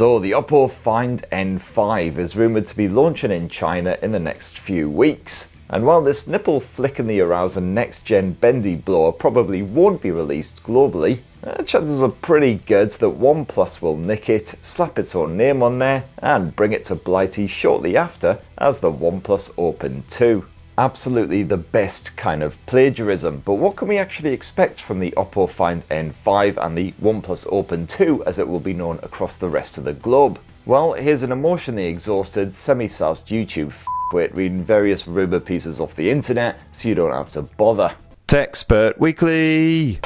So the Oppo Find N5 is rumoured to be launching in China in the next few weeks. And while this nipple flick in the arouser next-gen bendy blower probably won't be released globally, chances are pretty good that OnePlus will nick it, slap its own name on there, and bring it to Blighty shortly after as the OnePlus Open 2. Absolutely the best kind of plagiarism, but what can we actually expect from the Oppo Find N5 and the OnePlus Open 2 as it will be known across the rest of the globe? Well, here's an emotionally exhausted, semi-soused YouTube f***wit reading various rumour pieces off the internet so you don't have to bother. Techspert Weekly!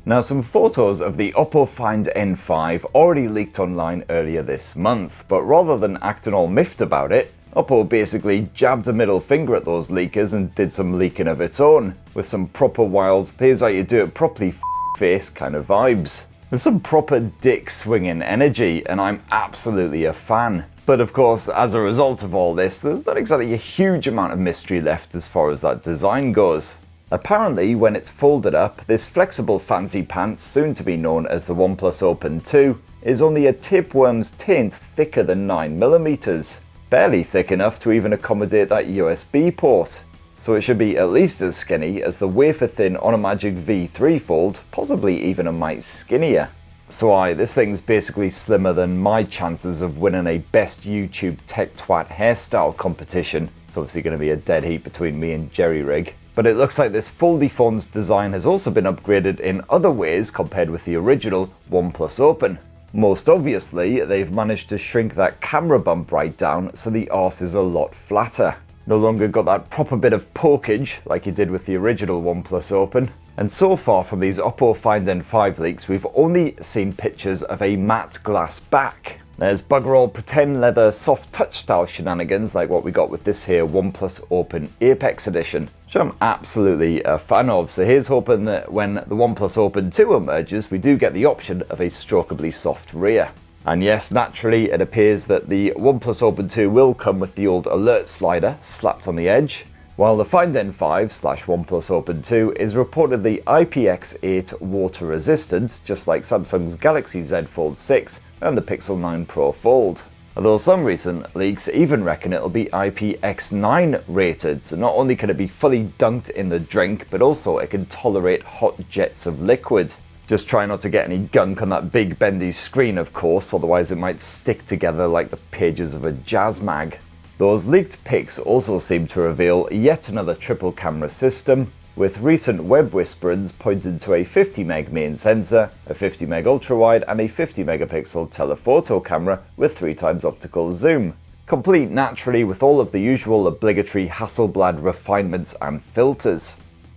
Now, some photos of the Oppo Find N5 already leaked online earlier this month, but rather than acting all miffed about it, Oppo basically jabbed a middle finger at those leakers and did some leaking of its own, with some proper wild, here's how you do it properly face kind of vibes. There's some proper dick swinging energy, and I'm absolutely a fan. But of course, as a result of all this, there's not exactly a huge amount of mystery left as far as that design goes. Apparently, when it's folded up, this flexible fancy pants, soon to be known as the OnePlus Open 2, is only a tapeworm's taint thicker than 9mm. Barely thick enough to even accommodate that USB port. So it should be at least as skinny as the wafer-thin Onomagic V3 Fold, possibly even a mite skinnier. So this thing's basically slimmer than my chances of winning a Best YouTube Tech Twat hairstyle competition. It's obviously going to be a dead heat between me and Jerry Rig. But it looks like this foldy phone's design has also been upgraded in other ways compared with the original OnePlus Open. Most obviously, they've managed to shrink that camera bump right down so the arse is a lot flatter. No longer got that proper bit of pokage like you did with the original OnePlus Open. And so far from these Oppo Find N5 leaks, we've only seen pictures of a matte glass back. There's bugger all pretend leather soft touch style shenanigans like what we got with this here OnePlus Open Apex Edition, which I'm absolutely a fan of. So here's hoping that when the OnePlus Open 2 emerges, we do get the option of a strokeably soft rear. And yes, naturally, it appears that the OnePlus Open 2 will come with the old alert slider slapped on the edge, while the Find N5/OnePlus Open 2 is reportedly IPX8 water resistant, just like Samsung's Galaxy Z Fold 6 and the Pixel 9 Pro Fold. Although some recent leaks even reckon it'll be IPX9 rated, so not only can it be fully dunked in the drink, but also it can tolerate hot jets of liquid. Just try not to get any gunk on that big bendy screen, of course, otherwise it might stick together like the pages of a jazz mag. Those leaked pics also seem to reveal yet another triple camera system, with recent web whisperings pointing to a 50MP main sensor, a 50MP ultrawide and a 50MP telephoto camera with 3x optical zoom, complete naturally with all of the usual obligatory Hasselblad refinements and filters.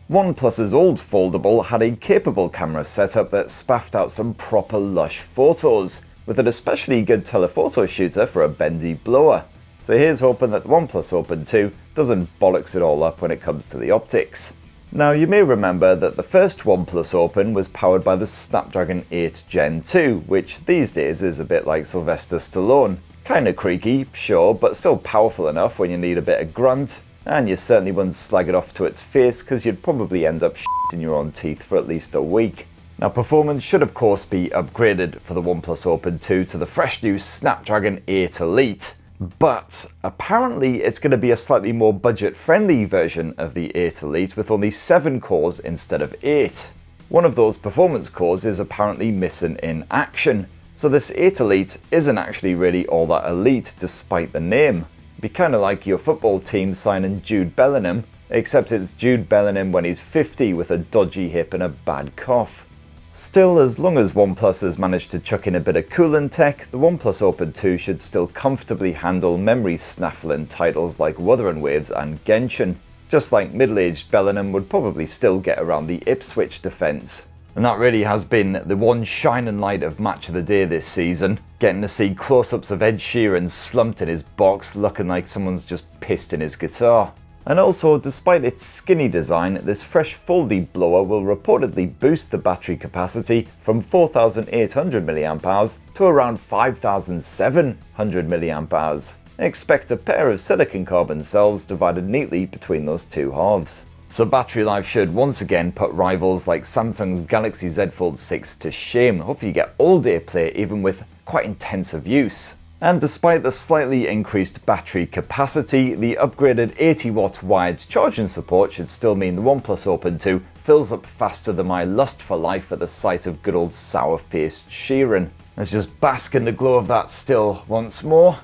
OnePlus's old Foldable had a capable camera setup that spaffed out some proper lush photos, with an especially good telephoto shooter for a bendy blower. So here's hoping that the OnePlus Open 2 doesn't bollocks it all up when it comes to the optics. Now, you may remember that the first OnePlus Open was powered by the Snapdragon 8 Gen 2, which these days is a bit like Sylvester Stallone. Kinda creaky, sure, but still powerful enough when you need a bit of grunt, and you certainly wouldn't slag it off to its face because you'd probably end up shitting your own teeth for at least a week. Now, performance should of course be upgraded for the OnePlus Open 2 to the fresh new Snapdragon 8 Elite. But apparently it's going to be a slightly more budget-friendly version of the 8 Elite with only 7 cores instead of 8. One of those performance cores is apparently missing in action, so this 8 Elite isn't actually really all that elite despite the name. It'd be kind of like your football team signing Jude Bellingham, except it's Jude Bellingham when he's 50 with a dodgy hip and a bad cough. Still, as long as OnePlus has managed to chuck in a bit of coolant tech, the OnePlus Open 2 should still comfortably handle memory snaffling titles like Wuthering Waves and Genshin, just like middle-aged Bellingham would probably still get around the Ipswich defence. And that really has been the one shining light of Match of the Day this season, getting to see close-ups of Ed Sheeran slumped in his box looking like someone's just pissed in his guitar. And also, despite its skinny design, this fresh foldy blower will reportedly boost the battery capacity from 4,800mAh to around 5,700mAh. Expect a pair of silicon carbon cells divided neatly between those two halves. So battery life should once again put rivals like Samsung's Galaxy Z Fold 6 to shame. Hopefully you get all day play even with quite intensive use. And despite the slightly increased battery capacity, the upgraded 80-watt wired charging support should still mean the OnePlus Open 2 fills up faster than my lust for life at the sight of good old sour-faced Sheeran. Let's just bask in the glow of that still once more.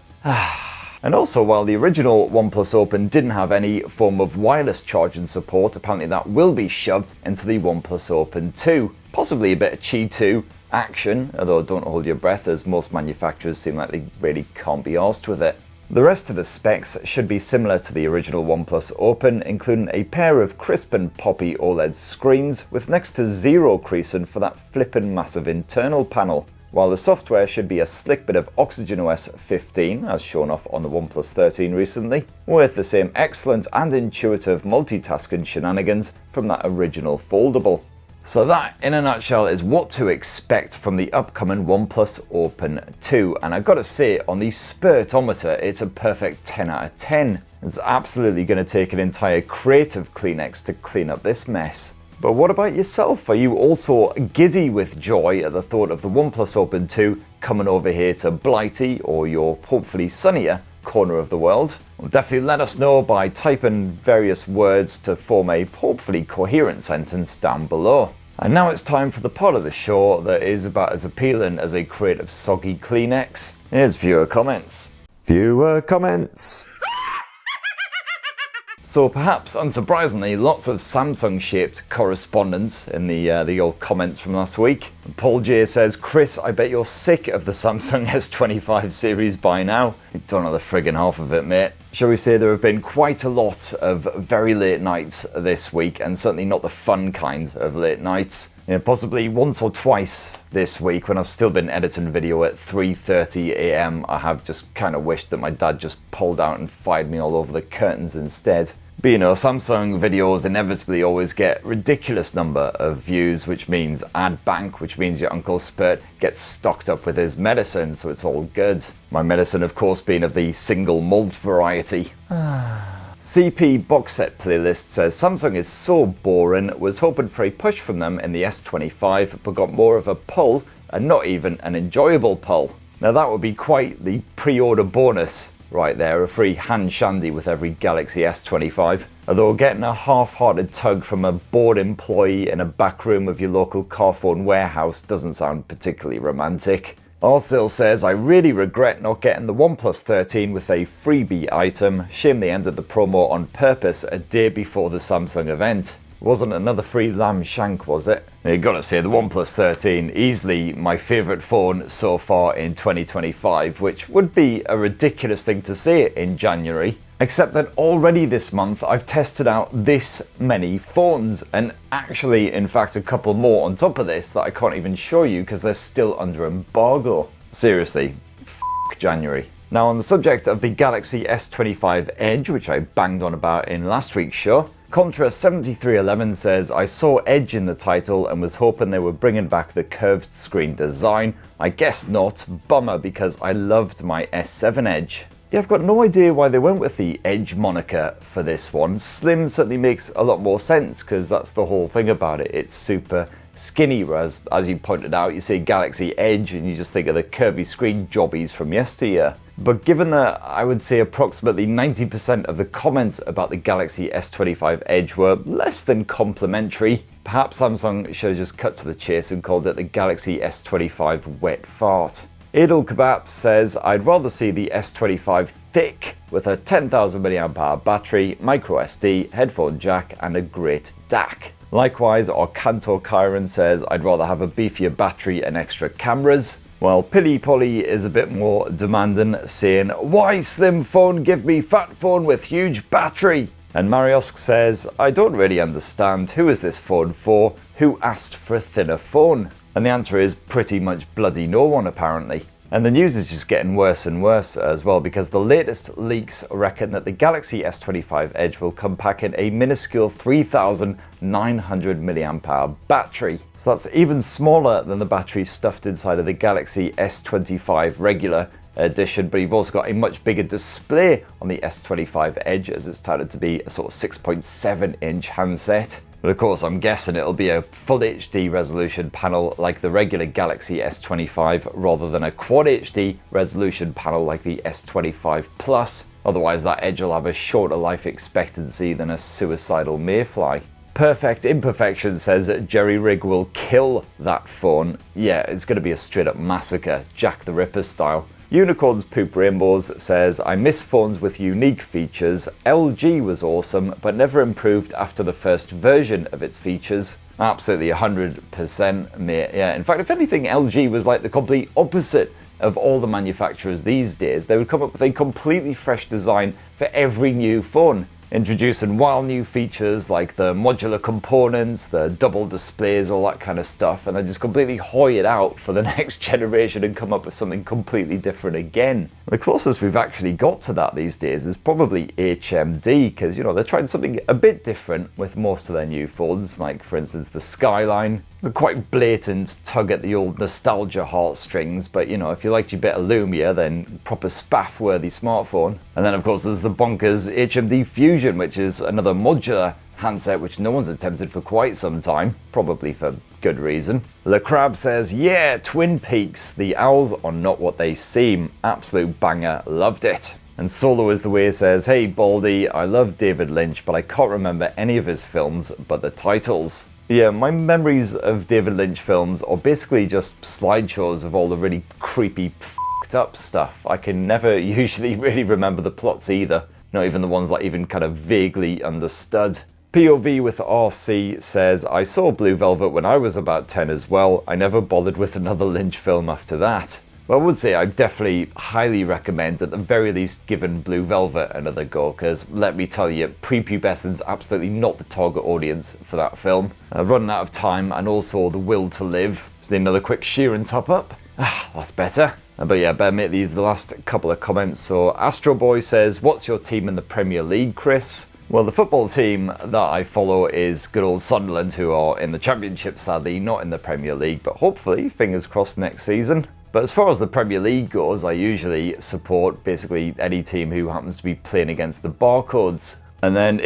And also, while the original OnePlus Open didn't have any form of wireless charging support, apparently that will be shoved into the OnePlus Open 2. Possibly a bit of Qi 2 action, although don't hold your breath as most manufacturers seem like they really can't be arsed with it. The rest of the specs should be similar to the original OnePlus Open, including a pair of crisp and poppy OLED screens with next to zero creasing for that flippin' massive internal panel, while the software should be a slick bit of Oxygen OS 15, as shown off on the OnePlus 13 recently, with the same excellent and intuitive multitasking shenanigans from that original Foldable. So that, in a nutshell, is what to expect from the upcoming OnePlus Open 2, and I've got to say, on the Spurtometer, it's a perfect 10 out of 10. It's absolutely going to take an entire crate of Kleenex to clean up this mess. But what about yourself? Are you also giddy with joy at the thought of the OnePlus Open 2 coming over here to Blighty, or your hopefully sunnier corner of the world? Well, definitely let us know by typing various words to form a hopefully coherent sentence down below. And now it's time for the part of the show that is about as appealing as a crate of soggy Kleenex. Here's viewer comments. Viewer comments. So perhaps unsurprisingly, lots of Samsung-shaped correspondence in the old comments from last week. Paul J says, Chris, I bet you're sick of the Samsung S25 series by now. You don't know the friggin' half of it, mate. Shall we say there have been quite a lot of very late nights this week, and certainly not the fun kind of late nights. You know, possibly once or twice this week when I've still been editing video at 3:30 AM, I have just kind of wished that my dad just pulled out and fired me all over the curtains instead. But you know, Samsung videos inevitably always get ridiculous number of views, which means ad bank, which means your Uncle Spurt gets stocked up with his medicine, so it's all good. My medicine, of course, being of the single malt variety. CP Box Set Playlist says, Samsung is so boring, was hoping for a push from them in the S25, but got more of a pull, and not even an enjoyable pull. Now that would be quite the pre-order bonus right there, a free hand shandy with every Galaxy S25. Although getting a half-hearted tug from a bored employee in a back room of your local Carphone warehouse doesn't sound particularly romantic. Arsil says, I really regret not getting the OnePlus 13 with a freebie item. Shame they ended the promo on purpose a day before the Samsung event. Wasn't another free lamb shank, was it? You gotta say, the OnePlus 13, easily my favourite phone so far in 2025, which would be a ridiculous thing to say in January. Except that already this month I've tested out this many phones, and actually, in fact, a couple more on top of this that I can't even show you because they're still under embargo. Seriously, f*** January. Now, on the subject of the Galaxy S25 Edge, which I banged on about in last week's show, Contra7311 says, I saw Edge in the title and was hoping they were bringing back the curved screen design. I guess not. Bummer, because I loved my S7 Edge. Yeah, I've got no idea why they went with the Edge moniker for this one. Slim certainly makes a lot more sense because that's the whole thing about it. It's super skinny, whereas, as you pointed out, you say Galaxy Edge and you just think of the curvy screen jobbies from yesteryear. But given that I would say approximately 90% of the comments about the Galaxy S25 Edge were less than complimentary, perhaps Samsung should have just cut to the chase and called it the Galaxy S25 Wet Fart. Idul Kebab says, I'd rather see the S25 thick with a 10,000 mAh battery, micro SD, headphone jack and a great DAC. Likewise, our Kanto Kyron says, I'd rather have a beefier battery and extra cameras. While Pilly Polly is a bit more demanding, saying, why slim phone give me fat phone with huge battery? And Mariosk says, I don't really understand, who is this phone for? Who asked for a thinner phone? And the answer is pretty much bloody no one apparently. And the news is just getting worse and worse as well, because the latest leaks reckon that the Galaxy S25 Edge will come packing a minuscule 3,900 mAh battery. So that's even smaller than the battery stuffed inside of the Galaxy S25 regular edition, but you've also got a much bigger display on the S25 Edge, as it's touted to be a sort of 6.7-inch handset. But of course, I'm guessing it'll be a full HD resolution panel like the regular Galaxy S25 rather than a Quad HD resolution panel like the S25 Plus. Otherwise, that Edge will have a shorter life expectancy than a suicidal mayfly. Perfect Imperfection says Jerry Rig will kill that phone. Yeah, it's going to be a straight up massacre, Jack the Ripper style. Unicorns Poop Rainbows says, I miss phones with unique features. LG was awesome, but never improved after the first version of its features. Absolutely 100%, mate. Yeah, in fact, if anything, LG was like the complete opposite of all the manufacturers these days. They would come up with a completely fresh design for every new phone, introducing wild new features like the modular components, the double displays, all that kind of stuff, and then just completely hoy it out for the next generation and come up with something completely different again. The closest we've actually got to that these days is probably HMD, because, you know, they're trying something a bit different with most of their new phones, like, for instance, the Skyline. It's a quite blatant tug at the old nostalgia heartstrings, but, you know, if you liked your bit of Lumia, then proper spaff-worthy smartphone. And then, of course, there's the bonkers HMD Fusion, which is another modular handset which no one's attempted for quite some time, probably for good reason. Le Crab says, yeah, Twin Peaks, the owls are not what they seem. Absolute banger, loved it. And Solo is the Way says, hey Baldy, I love David Lynch, but I can't remember any of his films but the titles. Yeah, my memories of David Lynch films are basically just slideshows of all the really creepy, f***ed up stuff. I can never usually really remember the plots either. Not even the ones that even kind of vaguely understood. POV with RC says, I saw Blue Velvet when I was about 10 as well. I never bothered with another Lynch film after that. But I would say I definitely highly recommend, at the very least, giving Blue Velvet another go, because let me tell you, prepubescent's absolutely not the target audience for that film. Running out of time and also the will to live. Just need another quick Sheeran top up. That's better. But yeah, better make these the last couple of comments. So Astro Boy says, what's your team in the Premier League, Chris? Well, the football team that I follow is good old Sunderland, who are in the Championship, sadly, not in the Premier League, but hopefully, fingers crossed, next season. But as far as the Premier League goes, I usually support basically any team who happens to be playing against the Barcodes. And then,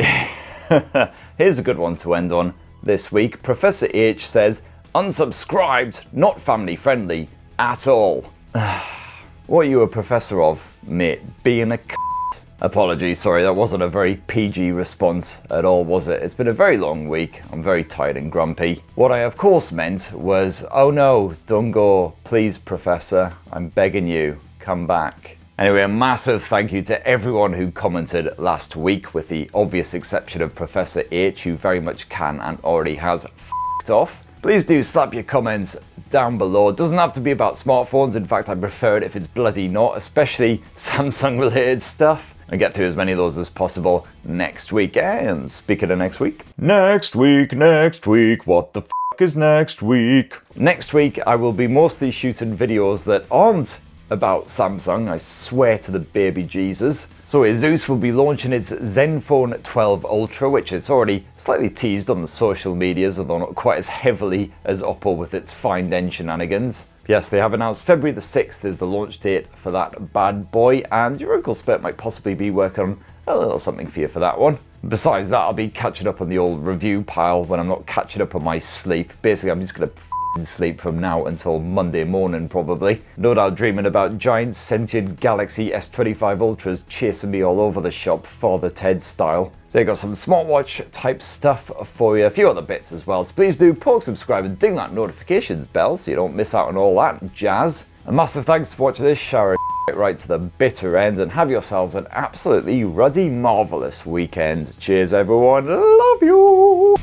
here's a good one to end on this week. Professor H says, unsubscribed, not family friendly at all. What are you a professor of, mate? Being a c***? Apologies, sorry, that wasn't a very PG response at all, was it? It's been a very long week. I'm very tired and grumpy. What I of course meant was, oh no, don't go. Please, Professor, I'm begging you, come back. Anyway, a massive thank you to everyone who commented last week, with the obvious exception of Professor H, who very much can and already has f***ed off. Please do slap your comments down below. It doesn't have to be about smartphones. In fact, I prefer it if it's bloody not, especially Samsung related stuff. And get through as many of those as possible next week. And speaking of next week, what the f*** is next week? Next week, I will be mostly shooting videos that aren't about Samsung, I swear to the baby Jesus. So Asus will be launching its Zenfone 12 Ultra, which it's already slightly teased on the social medias, although not quite as heavily as Oppo with its Find N shenanigans. Yes, they have announced February the 6th is the launch date for that bad boy, and your Uncle Spurt might possibly be working on a little something for you for that one. Besides that, I'll be catching up on the old review pile when I'm not catching up on my sleep. Basically, I'm just gonna sleep from now until Monday morning, probably. No doubt dreaming about giant sentient Galaxy S25 Ultras chasing me all over the shop, Father Ted style. So you got some smartwatch type stuff for you, a few other bits as well. So please do poke, subscribe and ding that notifications bell so you don't miss out on all that jazz. A massive thanks for watching this shower right to the bitter end, and have yourselves an absolutely ruddy marvellous weekend. Cheers everyone, love you!